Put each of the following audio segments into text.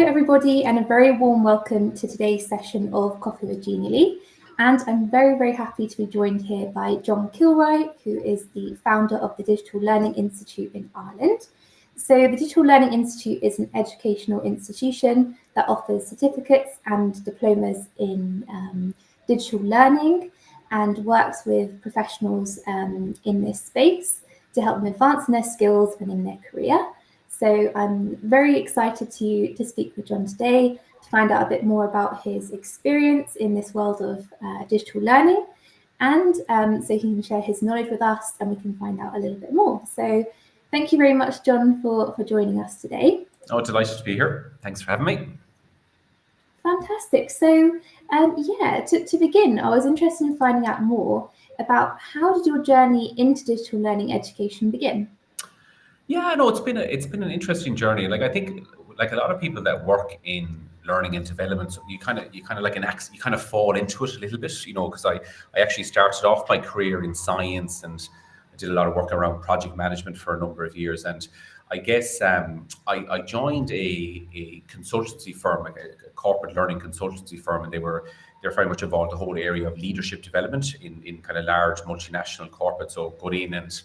everybody, and a very warm welcome to today's session of Coffee with Genially. And I'm very, very happy to be joined here by John Kilroy, who is the founder of the Digital Learning Institute in Ireland. So the Digital Learning Institute is an educational institution that offers certificates and diplomas in digital learning and works with professionals in this space to help them advance in their skills and in their career. So I'm very excited to speak with John today to find out a bit more about his experience in this world of digital learning, and so he can share his knowledge with us and we can find out a little bit more. So thank you very much, John, for joining us today. Oh, delighted to be here. Thanks for having me. Fantastic. So to begin, I was interested in finding out more about how did your journey into digital learning education begin? Yeah, no, it's been an interesting journey. Like I think, like a lot of people that work in learning and development, you kind of fall into it a little bit, because I actually started off my career in science and I did a lot of work around project management for a number of years. And I guess I joined a consultancy firm, like a corporate learning consultancy firm, and they're very much involved in the whole area of leadership development in kind of large multinational corporates. So got in and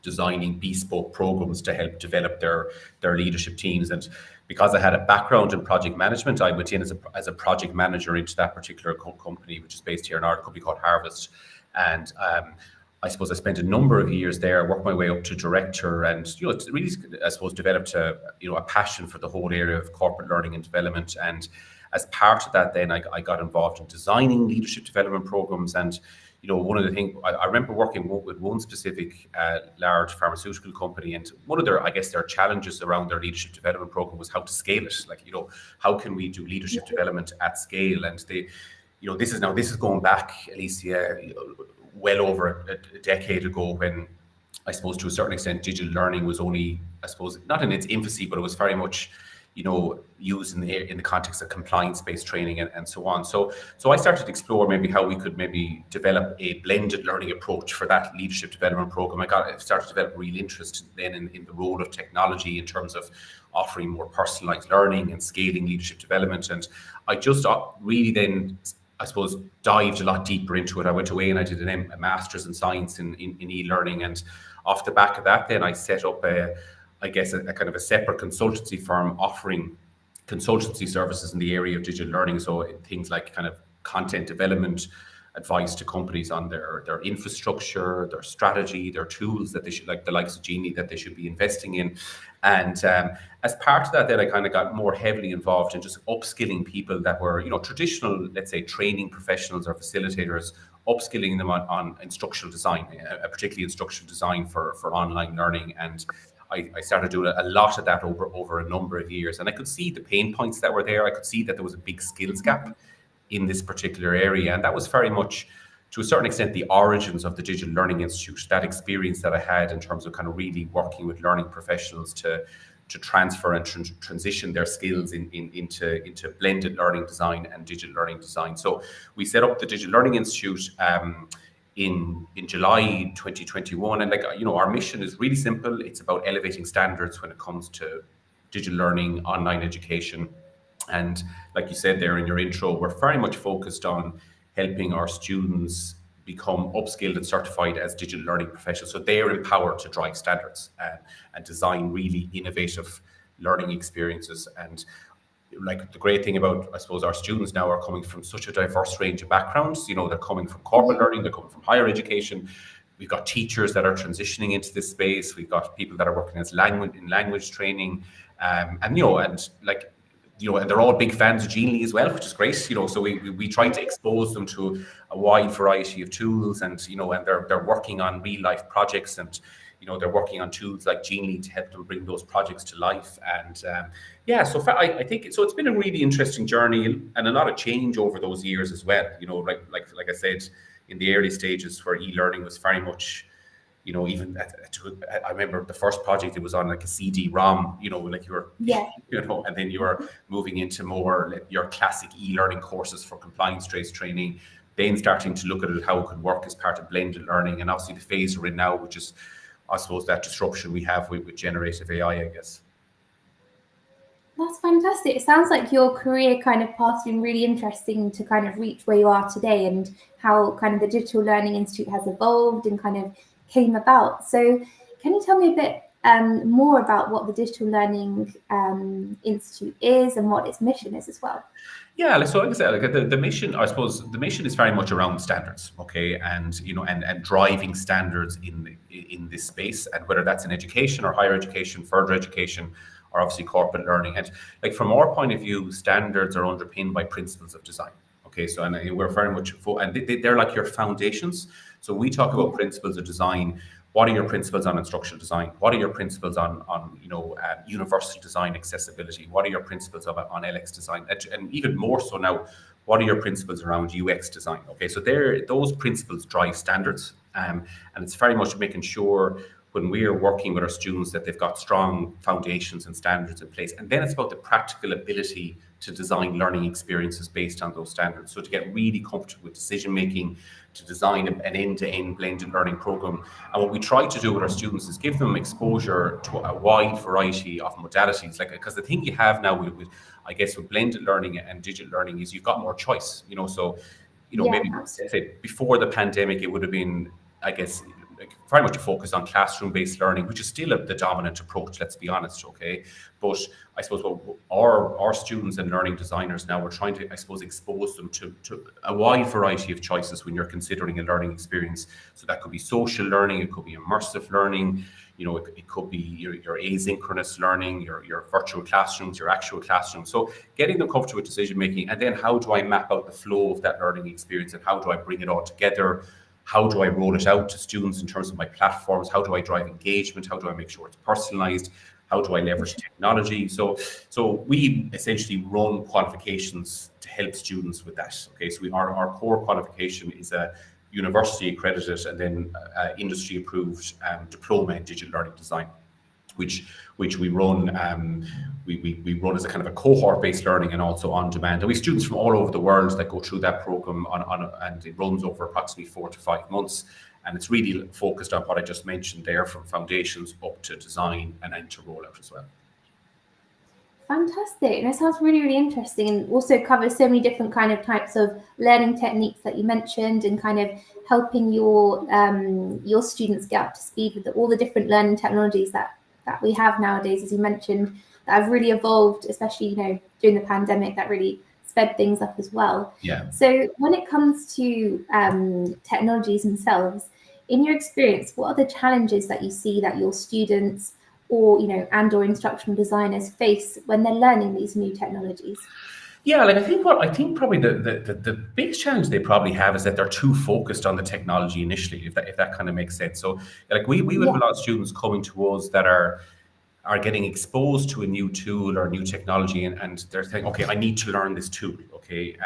designing bespoke programs to help develop their leadership teams. And because I had a background in project management, I went in as a project manager into that particular company, which is based here in Ireland, a company called Harvest. And I suppose I spent a number of years there, worked my way up to director, and it's really, I suppose, developed a passion for the whole area of corporate learning and development. And as part of that, then I got involved in designing leadership development programs. And one of the things I remember working with one specific large pharmaceutical company, and one of their challenges around their leadership development program was how to scale it. Like, how can we do leadership development at scale? And this is going back, Alicia, well over a decade ago, when I suppose to a certain extent digital learning was only, I suppose, not in its infancy, but it was very much used in the context of compliance-based training and so on. So I started to explore maybe how we could maybe develop a blended learning approach for that leadership development program. I started to develop real interest then in the role of technology in terms of offering more personalized learning and scaling leadership development. And I just really then, I suppose, dived a lot deeper into it. I went away and I did a master's in science in e-learning. And off the back of that, then I set up a kind of a separate consultancy firm offering consultancy services in the area of digital learning. So things like kind of content development, advice to companies on their infrastructure, their strategy, their tools that they should, like the likes of Genially, that they should be investing in. And as part of that, then I kind of got more heavily involved in just upskilling people that were, traditional, let's say, training professionals or facilitators, upskilling them on instructional design, particularly instructional design for online learning. And I started doing a lot of that over a number of years, and I could see the pain points that were there. I could see that there was a big skills gap in this particular area, and that was very much, to a certain extent, the origins of the Digital Learning Institute. That experience that I had in terms of kind of really working with learning professionals to transfer and transition their skills into blended learning design and digital learning design. So we set up the Digital Learning Institute in July 2021, and our mission is really simple. It's about elevating standards when it comes to digital learning, online education. And like you said there in your intro, we're very much focused on helping our students become upskilled and certified as digital learning professionals, so they're empowered to drive standards and design really innovative learning experiences. And like the great thing about, I suppose, our students now are coming from such a diverse range of backgrounds. They're coming from corporate learning, they're coming from higher education. We've got teachers that are transitioning into this space. We've got people that are working as language training, and they're all big fans of Genially as well, which is great. So we try to expose them to a wide variety of tools, and they're working on real life projects, and they're working on tools like Genially to help them bring those projects to life. And so I think so. It's been a really interesting journey and a lot of change over those years as well. Like I said, in the early stages where e-learning was very much, I remember the first project, it was on like a CD-ROM, like you were, and then you were moving into more your classic e-learning courses for compliance-based training, then starting to look at it, how it could work as part of blended learning, and obviously the phase we're in now, which is, I suppose, that disruption we have with generative AI, I guess. That's fantastic. It sounds like your career kind of path's been really interesting to kind of reach where you are today, and how kind of the Digital Learning Institute has evolved and kind of came about. So can you tell me a bit more about what the Digital Learning Institute is and what its mission is as well? Yeah, like I said, like the mission, I suppose the mission is very much around standards, okay, and and driving standards in this space, and whether that's in education or higher education, further education, or obviously corporate learning. And like from our point of view, standards are underpinned by principles of design. Okay, so and we're very much and they're like your foundations. So we talk about principles of design. What are your principles on instructional design? What are your principles on universal design accessibility? What are your principles on LX design? And even more so now, what are your principles around UX design? Okay, so those principles drive standards, and it's very much making sure when we are working with our students that they've got strong foundations and standards in place. And then it's about the practical ability to design learning experiences based on those standards. So to get really comfortable with decision making, to design an end-to-end blended learning program. And what we try to do with our students is give them exposure to a wide variety of modalities. Like, because the thing you have now with I guess with blended learning and digital learning is you've got more choice. So Yeah, maybe let's absolutely. say before the pandemic, it would have been, I guess, like very much a focus on classroom-based learning, which is still the dominant approach. Let's be honest, okay. But I suppose what our students and learning designers now, we're trying to, I suppose, expose them to a wide variety of choices when you're considering a learning experience. So that could be social learning, it could be immersive learning, it could be your asynchronous learning, your virtual classrooms, your actual classrooms. So getting them comfortable with decision making, and then how do I map out the flow of that learning experience, and how do I bring it all together? How do I roll it out to students in terms of my platforms? How do I drive engagement? How do I make sure it's personalized? How do I leverage technology? So we essentially run qualifications to help students with that. Okay, so our core qualification is a university accredited and then industry approved diploma in digital learning design, which we run. We run as a kind of a cohort-based learning and also on demand. And we have students from all over the world that go through that program and it runs over approximately 4 to 5 months. And it's really focused on what I just mentioned there, from foundations up to design and then to rollout as well. Fantastic. And it sounds really, really interesting, and also covers so many different kind of types of learning techniques that you mentioned, and kind of helping your students get up to speed with all the different learning technologies that we have nowadays, as you mentioned, that have really evolved, especially during the pandemic, that really sped things up as well. Yeah. So when it comes to technologies themselves, in your experience, what are the challenges that you see that your students or or instructional designers face when they're learning these new technologies? Yeah, like I think probably the biggest challenge they probably have is that they're too focused on the technology initially, if that kind of makes sense. So like we would have Yeah, a lot of students coming to us that are getting exposed to a new tool or new technology, and they're saying, okay, I need to learn this tool. Okay,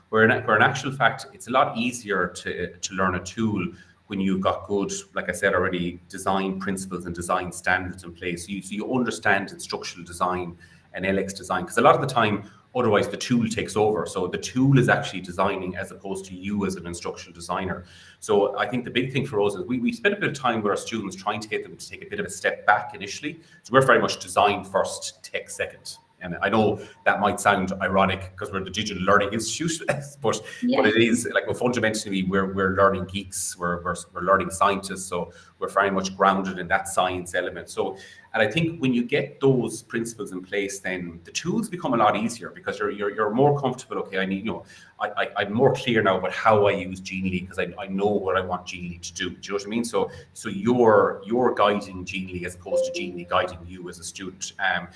where in actual fact, it's a lot easier to learn a tool when you've got good, like I said already, design principles and design standards in place. So you understand instructional design and LX design, because a lot of the time, otherwise the tool takes over. So the tool is actually designing as opposed to you as an instructional designer. So I think the big thing for us is we spend a bit of time with our students trying to get them to take a bit of a step back initially. So we're very much design first, tech second. And I know that might sound ironic because we're the Digital Learning Institute, but yeah. it is like, well, fundamentally we're learning geeks, we're learning scientists, so we're very much grounded in that science element. So, and I think when you get those principles in place, then the tools become a lot easier because you're more comfortable. Okay, I'm more clear now about how I use Genially because I know what I want Genially to do. Do you know what I mean? So you're guiding Genially as opposed to Genially guiding you as a student. And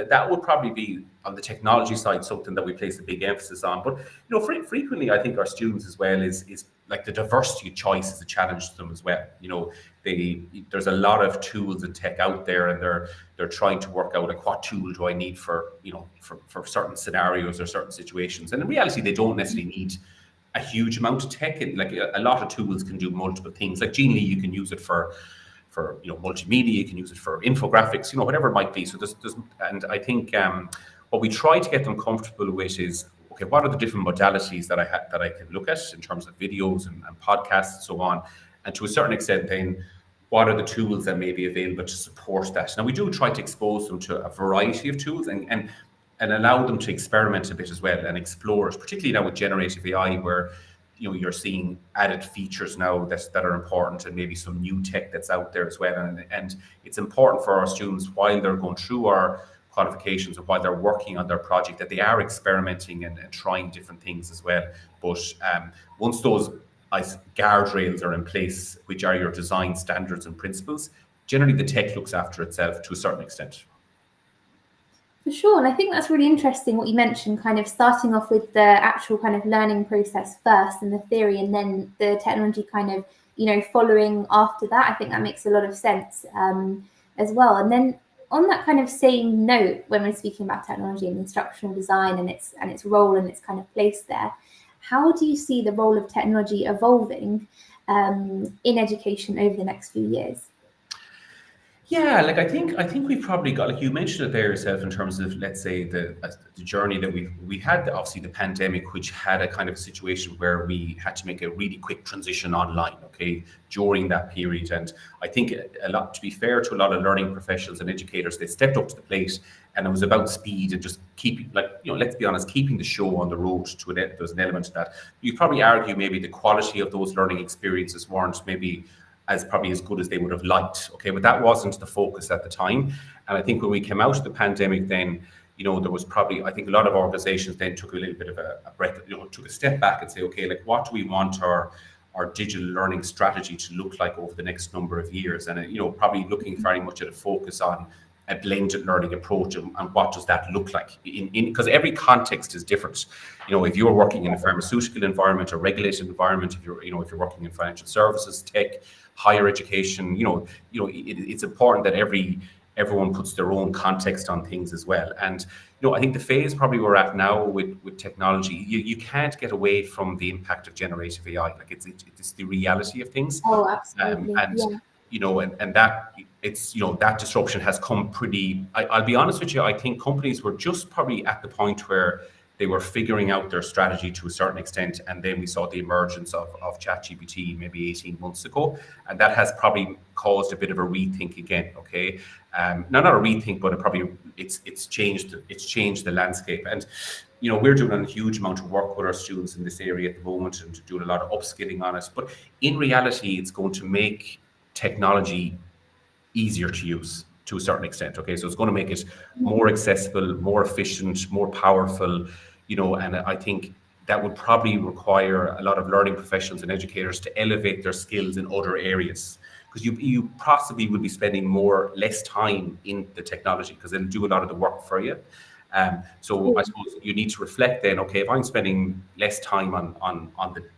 that would probably be on the technology side something that we place a big emphasis on. But frequently I think our students as well is like the diversity of choice is a challenge to them as well. There's a lot of tools and tech out there, and they're trying to work out like what tool do I need for for certain scenarios or certain situations. And in reality, they don't necessarily need a huge amount of tech. And like a lot of tools can do multiple things. Like Genially, you can use it for multimedia, you can use it for infographics, whatever it might be. So there's and I think what we try to get them comfortable with is, okay, what are the different modalities that I can look at in terms of videos and podcasts and so on, and to a certain extent then what are the tools that may be available to support that. Now, we do try to expose them to a variety of tools and allow them to experiment a bit as well and explore it, particularly now with generative AI, where you're seeing added features now that are important, and maybe some new tech that's out there as well. And it's important for our students, while they're going through our qualifications and while they're working on their project, that they are experimenting and trying different things as well. But once those guardrails are in place, which are your design standards and principles, generally the tech looks after itself to a certain extent. For sure, and I think that's really interesting what you mentioned, kind of starting off with the actual kind of learning process first and the theory, and then the technology kind of, following after that. I think that makes a lot of sense as well. And then on that kind of same note, when we're speaking about technology and instructional design and its role and its kind of place there, how do you see the role of technology evolving in education over the next few years? Yeah, like I think we've probably got, like you mentioned it there yourself, in terms of, let's say, the journey that we had, obviously the pandemic, which had a kind of situation where we had to make a really quick transition online, okay, during that period. And I think to be fair to a lot of learning professionals and educators, they stepped up to the plate, and it was about speed and just keeping, let's be honest, keeping the show on the road to it. There's an element to that. You'd probably argue maybe the quality of those learning experiences weren't maybe as good as they would have liked. Okay, but that wasn't the focus at the time. And I think when we came out of the pandemic, then there was probably, I think a lot of organizations then took a little bit of a breath, took a step back and say, okay, like, what do we want our digital learning strategy to look like over the next number of years? And probably looking very much at a focus on a blended learning approach, and what does that look like because every context is different. If you're working in a pharmaceutical environment, a regulated environment, if you're working in financial services, tech, higher education, it's important that everyone puts their own context on things as well. And I think the phase probably we're at now with technology, you can't get away from the impact of generative AI. Like it's the reality of things. Oh, absolutely. And that it's that disruption has come pretty. I'll be honest with you. I think companies were just probably at the point where they were figuring out their strategy to a certain extent, and then we saw the emergence of ChatGPT maybe 18 months ago, and that has probably caused a bit of a rethink again. Okay, not a rethink, but it's changed the landscape. And we're doing a huge amount of work with our students in this area at the moment, and doing a lot of upskilling on it. But in reality, it's going to make technology easier to use to a certain extent. Okay, so it's going to make it more accessible, more efficient, more powerful, and I think that would probably require a lot of learning professionals and educators to elevate their skills in other areas, because you possibly would be spending less time in the technology, because it'll do a lot of the work for you. So I suppose you need to reflect then, okay, if I'm spending less time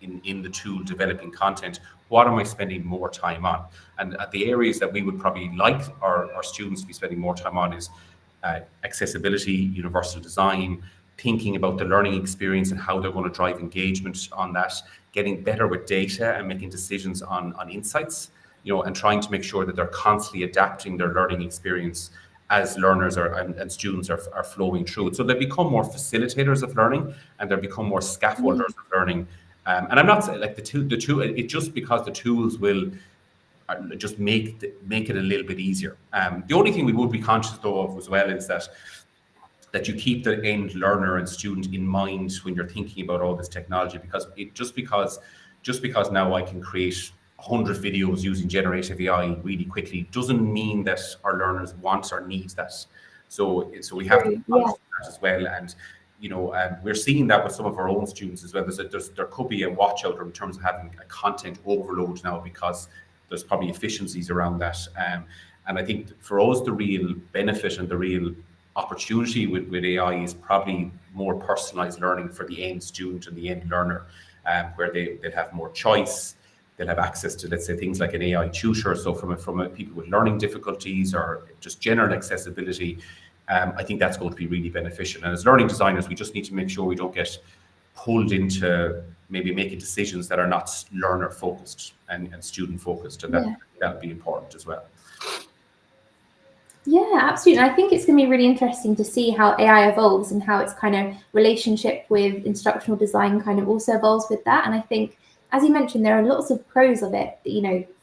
in the tool developing content, what am I spending more time on? And the areas that we would probably like our students to be spending more time on is accessibility, universal design, thinking about the learning experience and how they're going to drive engagement on that, getting better with data and making decisions on insights, and trying to make sure that they're constantly adapting their learning experience as learners and students are flowing through it. So they become more facilitators of learning, and they become more scaffolders of learning. And I'm not saying like the tool, it's just because the tools will just make it a little bit easier. The only thing we would be conscious though of as well is that you keep the end learner and student in mind when you're thinking about all this technology, because just because now I can create 100 videos using generative AI really quickly doesn't mean that our learners want or need that. So we have to be conscious of that as well. And we're seeing that with some of our own students as well. There could be a watch out in terms of having a content overload now, because there's probably efficiencies around that. And I think for us, the real benefit and the real opportunity with AI is probably more personalized learning for the end student and the end learner, where they'll have more choice. They'll have access to, let's say, things like an AI tutor. So from people with learning difficulties or just general accessibility, I think that's going to be really beneficial. And as learning designers, we just need to make sure we don't get pulled into maybe making decisions that are not learner focused and student focused. And that would be important as well. Yeah, absolutely. And I think it's going to be really interesting to see how AI evolves and how its kind of relationship with instructional design kind of also evolves with that. And I think as you mentioned, there are lots of pros of it,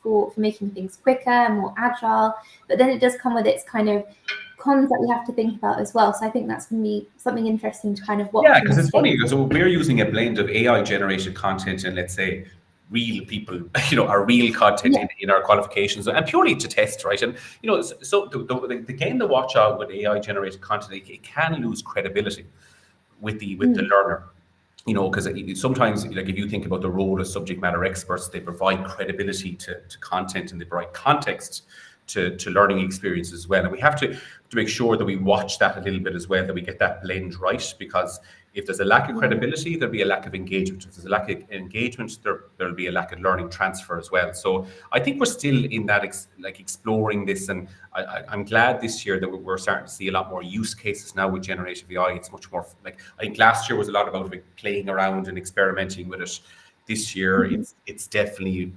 for making things quicker, more agile, but then it does come with its kind of cons that we have to think about as well. So I think that's going to be something interesting to kind of Yeah, watch in because this it's funny space. because we're using a blend of AI generated content and, let's say, real people, our real content Yeah. in our qualifications, and purely to test, right? And so the game to watch out with AI generated content, it can lose credibility with the learner. Because sometimes, like, if you think about the role of subject matter experts, they provide credibility to content, and they provide context to learning experiences as well. And we have to make sure that we watch that a little bit as well, that we get that blend right. Because if there's a lack of credibility, there'll be a lack of engagement. If there's a lack of engagement, there'll be a lack of learning transfer as well. So I think we're still in that exploring this, and I'm glad this year that we're starting to see a lot more use cases now with generative AI. It's much more like, I think last year was a lot about playing around and experimenting with it. This year, it's definitely,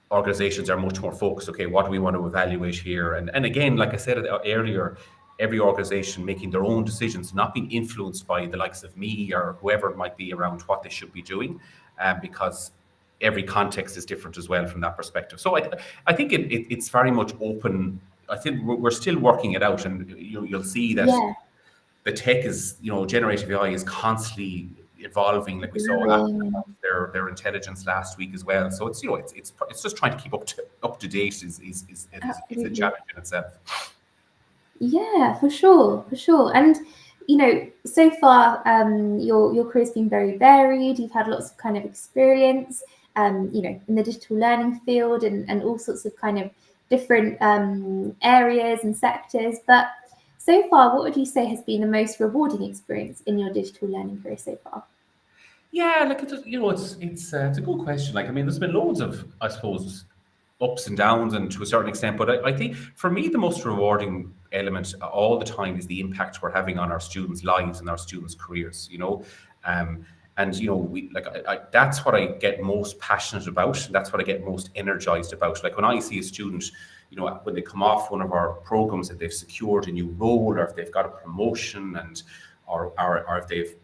organizations are much more focused. Okay, what do we want to evaluate here? And again, like I said earlier, every organization making their own decisions, not being influenced by the likes of me or whoever it might be around what they should be doing, because every context is different as well from that perspective. So I think it's very much open. I think we're still working it out, and you'll see that Yeah. the tech is, generative AI is constantly evolving. Like we saw Growing. their intelligence last week as well. So it's it's just trying to keep up to date is a Absolutely. challenge in itself. Yeah, for sure, for sure. And so far, your career's been very varied. You've had lots of kind of experience, in the digital learning field and all sorts of kind of different areas and sectors. But so far, what would you say has been the most rewarding experience in your digital learning career so far? Yeah, like it's a good question. Like, I mean, there's been loads of, I suppose, ups and downs, and to a certain extent. But I think for me, the most rewarding element all the time is the impact we're having on our students' lives and our students' careers. Um, and we like that's what I get most passionate about. That's what I get most energized about. Like when I see a student, when they come off one of our programs, that they've secured a new role, or if they've got a promotion, and or if they've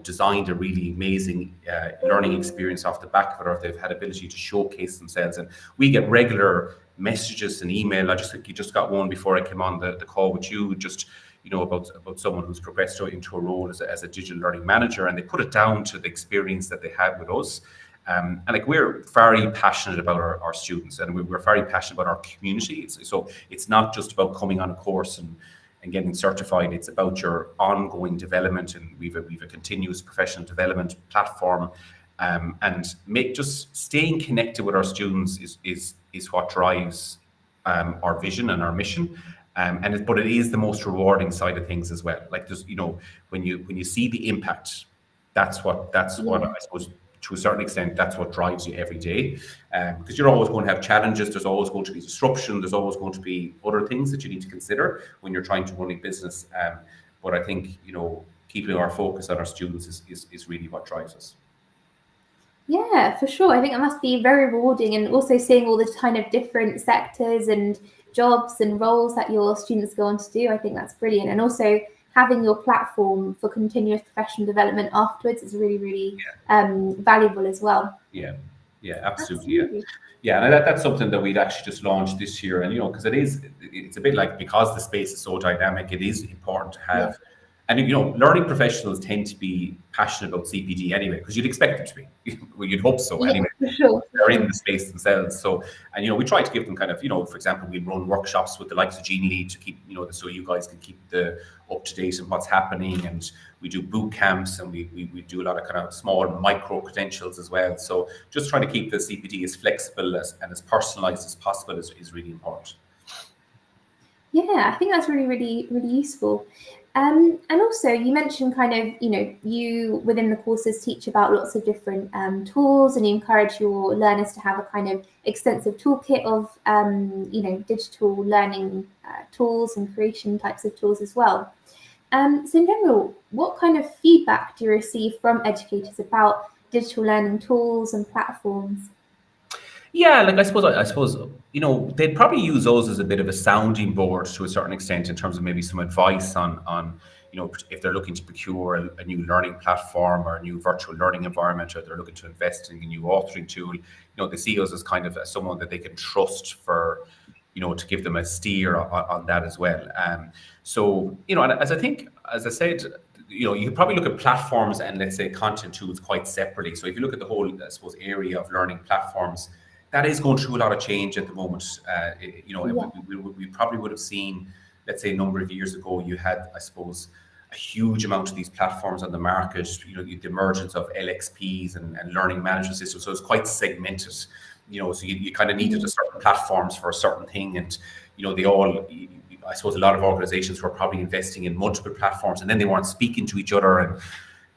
designed a really amazing learning experience off the back of it, or if they've had ability to showcase themselves. And we get regular messages and email. I just think you just got one before I came on the call with you, just about someone who's progressed into a role as a digital learning manager, and they put it down to the experience that they had with us. And like, we're very passionate about our students, and we're very passionate about our community. So it's not just about coming on a course and getting certified. It's about your ongoing development, and we've a continuous professional development platform, and just staying connected with our students is what drives our vision and our mission. But it is the most rewarding side of things as well. Like, there's when you see the impact, that's what Yeah. I suppose, to a certain extent, that's what drives you every day. Because you're always going to have challenges. There's always going to be disruption. There's always going to be other things that you need to consider when you're trying to run a business. But I think keeping our focus on our students is really what drives us. Yeah, for sure. I think it must be very rewarding, and also seeing all the kind of different sectors and jobs and roles that your students go on to do. I think that's brilliant. And also having your platform for continuous professional development afterwards is really, really valuable as well. Yeah, yeah, absolutely. Yeah, Absolutely. yeah, and that's something that we'd actually just launched this year. And because it's a bit like, because the space is so dynamic, it is important to Yeah. have. And learning professionals tend to be passionate about CPD anyway, because you'd expect them to be. Well, you'd hope so Yeah, anyway. for sure. For They're in sure. the space themselves. So, and we try to give them kind of, for example, we run workshops with the likes of Genially to keep, so you guys can keep the up to date on what's happening. And we do boot camps, and we do a lot of kind of small micro credentials as well. So just trying to keep the CPD as flexible and as personalized as possible is really important. Yeah, I think that's really, really, really useful. And also, you mentioned kind of, you within the courses teach about lots of different tools, and you encourage your learners to have a kind of extensive toolkit of, digital learning tools and creation types of tools as well. So in general, what kind of feedback do you receive from educators about digital learning tools and platforms? Yeah, like I suppose they'd probably use those as a bit of a sounding board to a certain extent, in terms of maybe some advice on if they're looking to procure a new learning platform or a new virtual learning environment, or they're looking to invest in a new authoring tool, they see us as kind of as someone that they can trust for, to give them a steer on that as well. So, and as I said, you can probably look at platforms and, let's say, content tools quite separately. So if you look at the whole, I suppose, area of learning platforms, that is going through a lot of change at the moment. We probably would have seen, let's say, a number of years ago, you had, I suppose, a huge amount of these platforms on the market, the emergence of LXPs and learning management systems. So it's quite segmented, so you kind of needed a certain platforms for a certain thing. And, they all, I suppose, a lot of organizations were probably investing in multiple platforms, and then they weren't speaking to each other. And,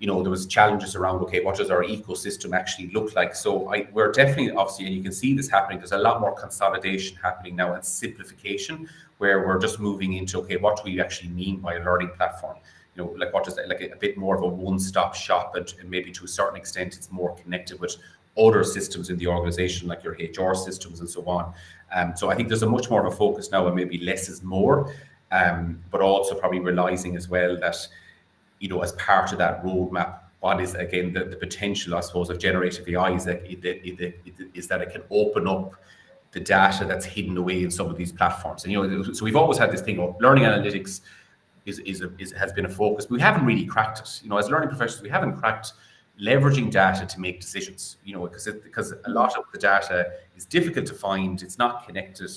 there was challenges around, okay, what does our ecosystem actually look like? So we're definitely, obviously, and you can see this happening, there's a lot more consolidation happening now and simplification, where we're just moving into, okay, what do we actually mean by a learning platform? Like what does that, like a bit more of a one-stop shop, and maybe to a certain extent, it's more connected with other systems in the organization, like your HR systems and so on. So I think there's a much more of a focus now, and maybe less is more, but also probably realizing as well that, as part of that roadmap, what is, again, the potential, I suppose, of generative AI is that it can open up the data that's hidden away in some of these platforms. And, so we've always had this thing of learning analytics has been a focus, but we haven't really cracked it. As learning professionals, we haven't cracked leveraging data to make decisions, because a lot of the data is difficult to find, it's not connected,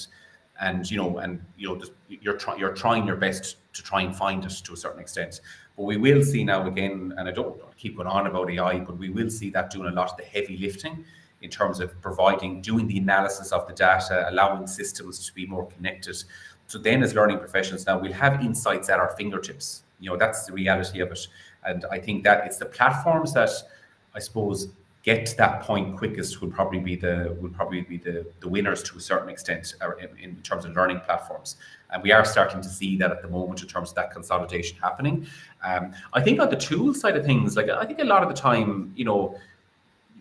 and you're trying your best to try and find it to a certain extent. But we will see now, again, and I don't keep going on about AI, but we will see that doing a lot of the heavy lifting in terms of doing the analysis of the data, allowing systems to be more connected. So then, as learning professionals now, we'll have insights at our fingertips. That's the reality of it. And I think that it's the platforms that, I suppose, get to that point quickest will probably be the winners to a certain extent, in terms of learning platforms. And we are starting to see that at the moment in terms of that consolidation happening. I think on the tool side of things, like, I think a lot of the time, you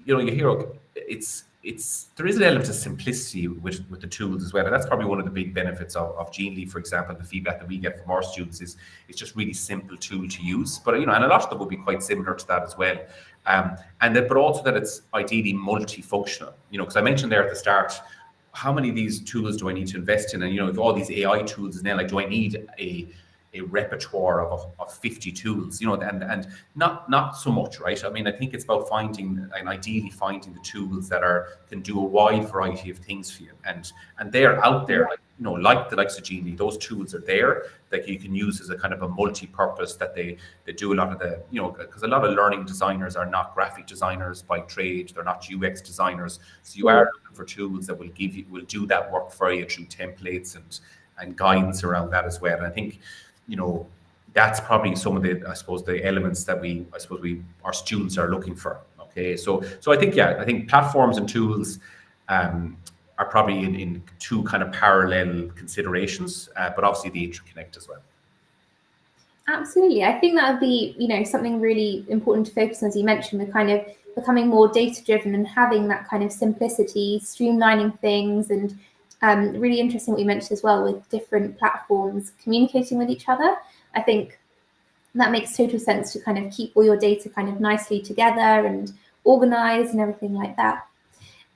hear there is an element of simplicity with the tools as well. And that's probably one of the big benefits of Genially, for example. The feedback that we get from our students is it's just really simple tool to use. But, and a lot of them will be quite similar to that as well. But also that it's ideally multifunctional, because I mentioned there at the start, how many of these tools do I need to invest in? And, if all these AI tools, and then, like, do I need a repertoire of 50 tools, and not so much, right? I mean, I think it's about ideally finding the tools that can do a wide variety of things for you, and they're out there, like the likes of Genially. Those tools are there that you can use as a kind of a multi-purpose, that they do a lot of the, because a lot of learning designers are not graphic designers by trade, they're not UX designers, so you are looking for tools that will do that work for you through templates and guidance around that as well. And I think, that's probably some of the elements that our students are looking for. Okay, so I think platforms and tools are probably in two kind of parallel considerations, but obviously they interconnect as well. Absolutely, I think that would be something really important to focus on, as you mentioned, the kind of becoming more data driven and having that kind of simplicity, streamlining things, and really interesting what you mentioned as well with different platforms communicating with each other. I think that makes total sense to kind of keep all your data kind of nicely together and organized and everything like that.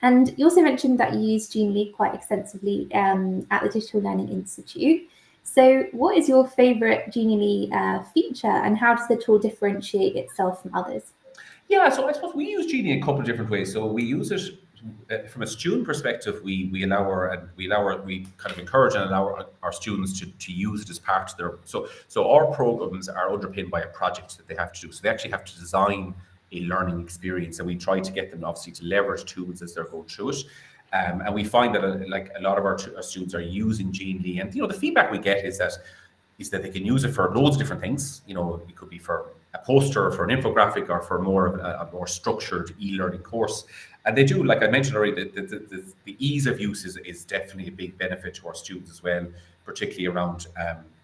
And you also mentioned that you use Genially quite extensively at the Digital Learning Institute. So what is your favorite Genially feature, and how does the tool differentiate itself from others? Yeah, so I suppose we use Genially in a couple of different ways. So we use it from a student perspective. We kind of encourage and allow our students to use it as part of their. So our programs are underpinned by a project that they have to do. So they actually have to design a learning experience, and we try to get them obviously to leverage tools as they're going through it. And we find that a lot of our students are using Genially, and the feedback we get is that they can use it for loads of different things. It could be for a poster, for an infographic, or for a more structured e-learning course. And they do, like I mentioned already, the ease of use is definitely a big benefit to our students as well, particularly around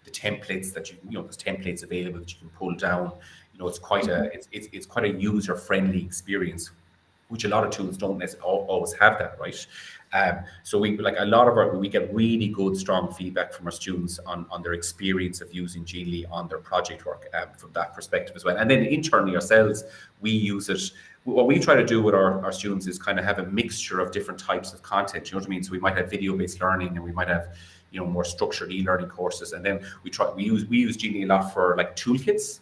the templates that there's templates available that you can pull down. It's quite a user-friendly experience, which a lot of tools don't necessarily always have that, right? So we like a lot of we get really good, strong feedback from our students on their experience of using Genially on their project work from that perspective as well. And then internally ourselves, we use it. What we try to do with our students is kind of have a mixture of different types of content. You know what I mean? So we might have video-based learning, and we might have more structured e-learning courses, and then we use Genially a lot for like toolkits.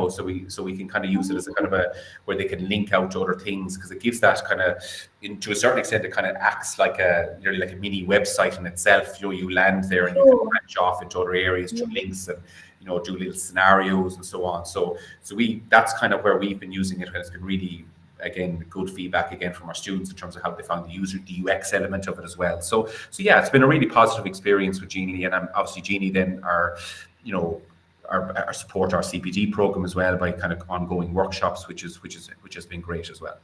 So we can kind of use it as a kind of a where they can link out to other things, because it gives that kind of, to a certain extent, it kind of acts like nearly like a mini website in itself. You land there and you can branch off into other areas to links and do little scenarios and so on. So that's kind of where we've been using it, and it's been really, again, good feedback again from our students in terms of how they found the UX element of it as well. So yeah, it's been a really positive experience with Genially, and obviously Genially then our support our CPD program as well by kind of ongoing workshops, which has been great as well.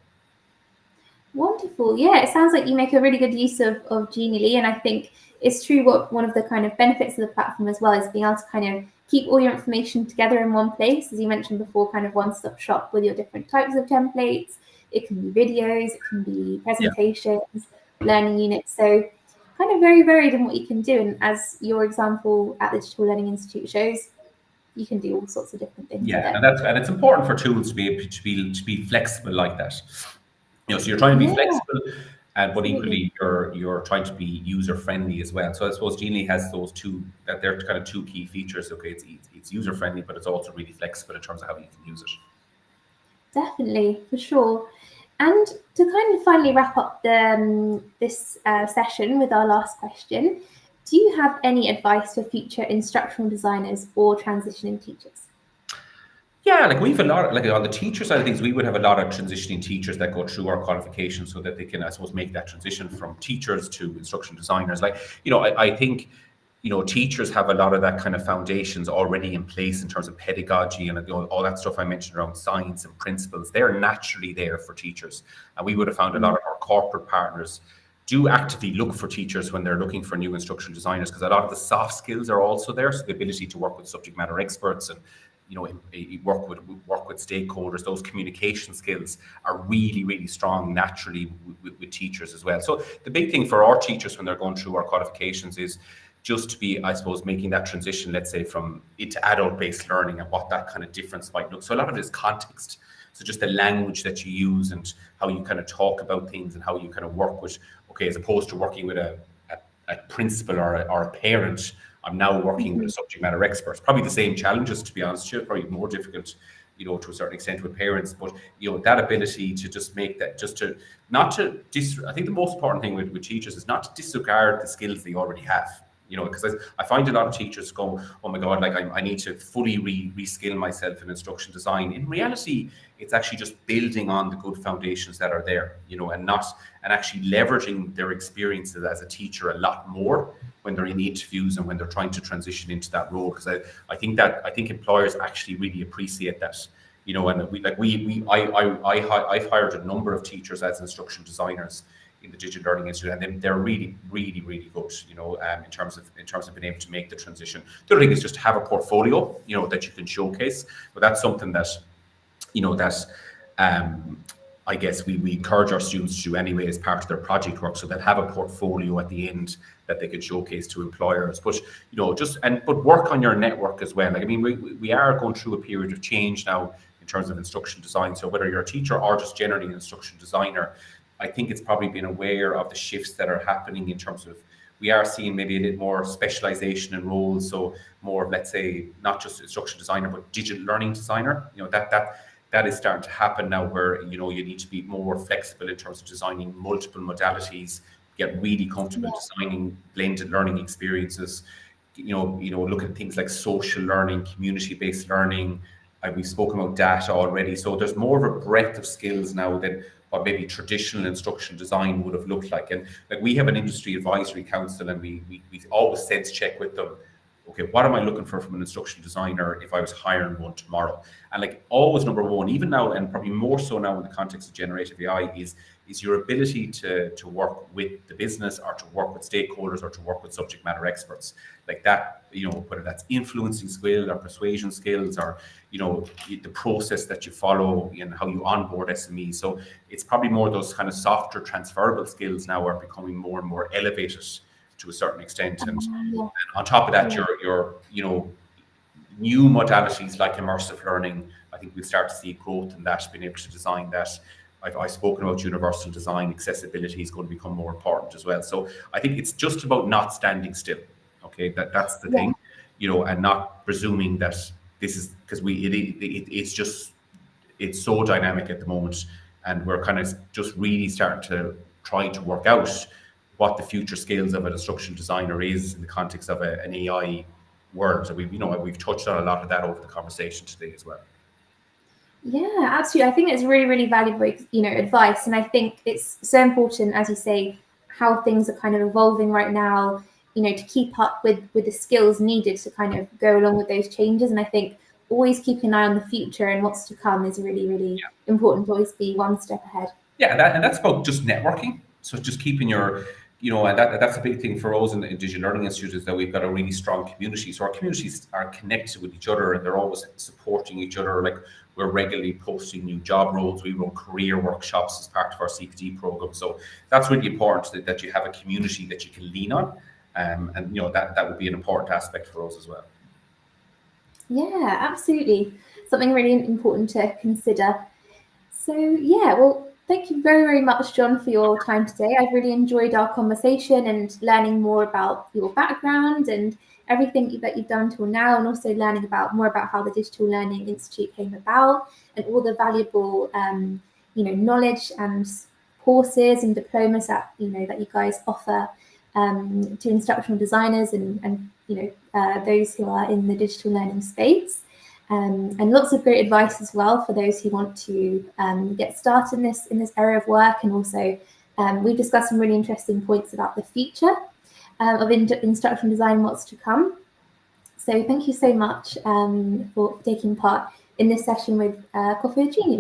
Wonderful. Yeah, it sounds like you make a really good use of Genially, and I think it's true what one of the kind of benefits of the platform as well is being able to kind of keep all your information together in one place, as you mentioned before, kind of one-stop shop with your different types of templates. It can be videos, it can be presentations, learning units. So kind of very varied in what you can do. And as your example at the Digital Learning Institute shows, you can do all sorts of different things. Yeah, and it's important for tools to be able to be flexible like that. So you're trying to be flexible, but equally you're trying to be user friendly as well. So I suppose Genially has those two, that they're kind of two key features. Okay, it's user friendly, but it's also really flexible in terms of how you can use it. Definitely, for sure. And to kind of finally wrap up this session with our last question, do you have any advice for future instructional designers or transitioning teachers? Yeah, like we've a lot, like on the teacher side of things, we would have a lot of transitioning teachers that go through our qualifications so that they can, I suppose, make that transition from teachers to instructional designers. Like, I think, teachers have a lot of that kind of foundations already in place in terms of pedagogy and all that stuff I mentioned around science and principles. They're naturally there for teachers. And we would have found a lot of our corporate partners do actively look for teachers when they're looking for new instructional designers, because a lot of the soft skills are also there. So the ability to work with subject matter experts and work with stakeholders, those communication skills are really, really strong naturally with teachers as well. So the big thing for our teachers when they're going through our qualifications is just to be, I suppose, making that transition, let's say, from into adult-based learning and what that kind of difference might look. So a lot of it is context. So just the language that you use and how you kind of talk about things and how you kind of work with, as opposed to working with a principal or a parent, I'm now working with a subject matter expert. Probably the same challenges, to be honest with you, probably more difficult, to a certain extent with parents. But, that ability to just make that, I think the most important thing with teachers is not to disregard the skills they already have. Because I find a lot of teachers go, oh my God, like I need to fully reskill myself in instruction design. In reality, it's actually just building on the good foundations that are there, and actually leveraging their experiences as a teacher a lot more when they're in the interviews and when they're trying to transition into that role. Because I think employers actually really appreciate that. And I've hired a number of teachers as instruction designers in the Digital Learning Institute, and they're really, really, really good, in terms of being able to make the transition. The other thing is just have a portfolio, that you can showcase. But that's something that, I guess we encourage our students to do anyway as part of their project work, so they'll have a portfolio at the end that they can showcase to employers. But but work on your network as well. Like, I mean, we are going through a period of change now in terms of instruction design. So whether you're a teacher or just generally an instruction designer, I think it's probably been aware of the shifts that are happening in terms of, we are seeing maybe a little more specialization in roles. So more of, let's say, not just instruction designer, but digital learning designer. That is starting to happen now, where, you need to be more flexible in terms of designing multiple modalities, get really comfortable designing blended learning experiences, look at things like social learning, community-based learning. We've spoken about data already. So there's more of a breadth of skills now than what maybe traditional instruction design would have looked like. And like, we have an industry advisory council, and we always sense check with them okay, what am I looking for from an instructional designer if I was hiring one tomorrow? And like always, number one, even now, and probably more so now in the context of generative AI, is your ability to work with the business, or to work with stakeholders, or to work with subject matter experts. Like that, whether that's influencing skills or persuasion skills, or the process that you follow and how you onboard SMEs. So it's probably more those kind of softer transferable skills now are becoming more and more elevated to a certain extent. And on top of that, your new modalities like immersive learning, I think we'll start to see growth in that, being able to design that. I've spoken about universal design. Accessibility is going to become more important as well. So I think it's just about not standing still. Okay, that's the thing, and not presuming that this is because it's so dynamic at the moment, and we're kind of just really starting to try to work out what the future skills of an instructional designer is in the context of an AI world. So we've touched on a lot of that over the conversation today as well. Yeah, absolutely. I think it's really, really valuable, advice. And I think it's so important, as you say, how things are kind of evolving right now, to keep up with the skills needed to kind of go along with those changes. And I think always keeping an eye on the future and what's to come is really, really important to always be one step ahead. Yeah, and that's about just networking. So just keeping your, and that's a big thing for us in Digital Learning Institute, is that we've got a really strong community. So our communities are connected with each other, and they're always supporting each other. Like, we're regularly posting new job roles. We run career workshops as part of our CPD program. So that's really important, that you have a community that you can lean on. And that would be an important aspect for us as well. Yeah, absolutely. Something really important to consider. So yeah, well, thank you very, very much, John, for your time today. I've really enjoyed our conversation and learning more about your background and everything that you've done till now, and also learning more about how the Digital Learning Institute came about, and all the valuable, knowledge and courses and diplomas that you guys offer to instructional designers and those who are in the digital learning space. And lots of great advice as well for those who want to get started in this area of work. And also, we've discussed some really interesting points about the future of instructional design and what's to come. So thank you so much for taking part in this session with Coffee with Genially.